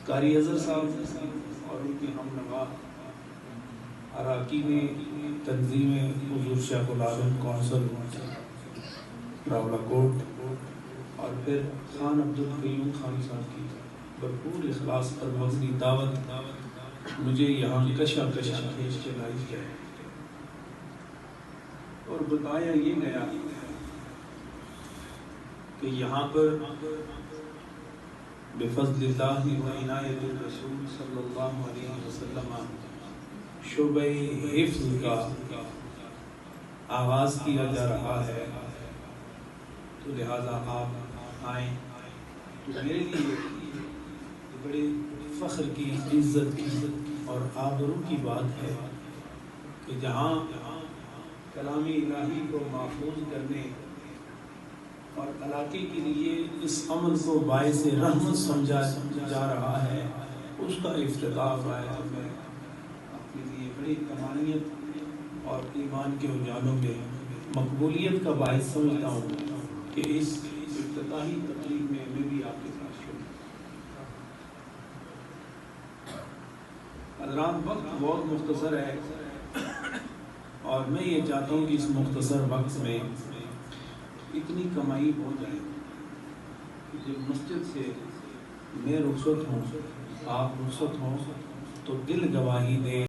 قاری حضرت صاحب اور ان کے ہم نوا اراکین تنظیم حضور شیخ العالم کونسل راولاکوٹ اور پھر خان عبدالقیوم خان صاحب کی بھرپور اخلاص پر مبنی دعوت مجھے یہاں کشا کھینچ کے لائی جائے اور بتایا یہ گیا کہ یہاں پر بفضل اللہ و عنایت الرسول صلی اللہ علیہ وسلم شعبہ حفظ کا آغاز کیا جا رہا ہے، تو لہٰذا آپ آئیں تو میرے لیے بڑے فخر کی، عزت کی اور آبرو کی بات ہے کہ جہاں کلام الہی کو محفوظ کرنے اور علاقے کے لیے اس عمل کو باعث رحمت سمجھا جا رہا ہے، اس کا افتتاح ہوا ہے۔ میں اپنے لیے بڑی تمانیت اور ایمان کے اجالوں میں مقبولیت کا باعث سمجھتا ہوں کہ اس افتتاحی تقریب میں بھی آپ کے ساتھ شامل۔ حضرات، وقت بہت مختصر ہے اور میں یہ چاہتا ہوں کہ اس مختصر وقت میں اتنی کمائی ہو جائے کہ جب مسجد سے میں رخصت ہوں، آپ رخصت ہوں، تو دل گواہی دے